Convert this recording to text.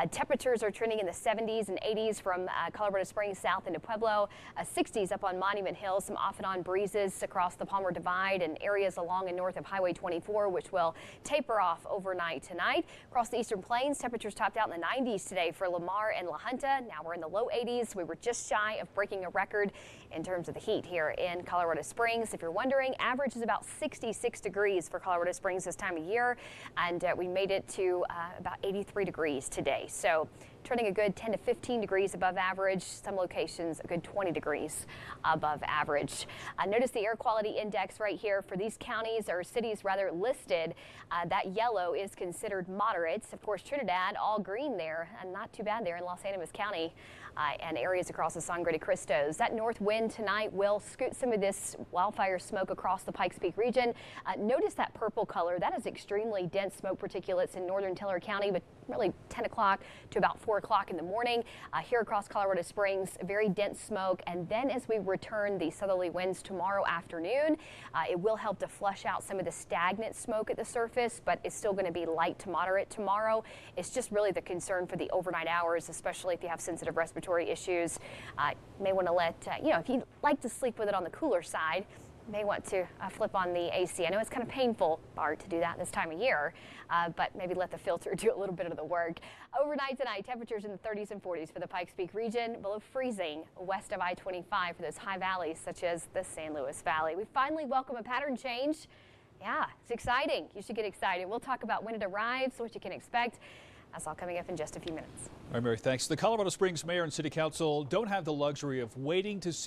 Temperatures are trending in the 70s and 80s from Colorado Springs south into Pueblo. 60s up on Monument Hill. Some off and on breezes across the Palmer Divide and areas along and north of Highway 24, which will taper off overnight tonight. Across the Eastern Plains, temperatures topped out in the 90s today for Lamar and La Junta. Now we're in the low 80s. We were just shy of breaking a record in terms of the heat here in Colorado Springs. If you're wondering, average is about 66 degrees for Colorado Springs this time of year, and we made it to about 83 degrees today. So trending a good 10 to 15 degrees above average. Some locations a good 20 degrees above average. Notice the air quality index right here for these counties or cities rather listed. That yellow is considered moderate. Of course, Trinidad all green there, and not too bad there in Los Animas County and areas across the Sangre de Cristos. That north wind tonight will scoot some of this wildfire smoke across the Pikes Peak region. Notice that purple color. That is extremely dense smoke particulates in northern Teller County, but really 10 o'clock to about 4 o'clock in the morning. Here across Colorado Springs, very dense smoke. And then as we return the southerly winds tomorrow afternoon, it will help to flush out some of the stagnant smoke at the surface, but it's still going to be light to moderate tomorrow. It's just really the concern for the overnight hours, especially if you have sensitive respiratory issues. You may want to let, if you like to sleep with it on the cooler side, may want to flip on the AC. I know it's kind of painful, Bart, to do that this time of year, but maybe let the filter do a little bit of the work. Overnight tonight, temperatures in the 30s and 40s for the Pikes Peak region, below freezing west of I-25 for those high valleys such as the San Luis Valley. We finally welcome a pattern change. Yeah, it's exciting. You should get excited. We'll talk about when it arrives, what you can expect. That's all coming up in just a few minutes. All right, Mary, thanks. The Colorado Springs Mayor and City Council don't have the luxury of waiting to see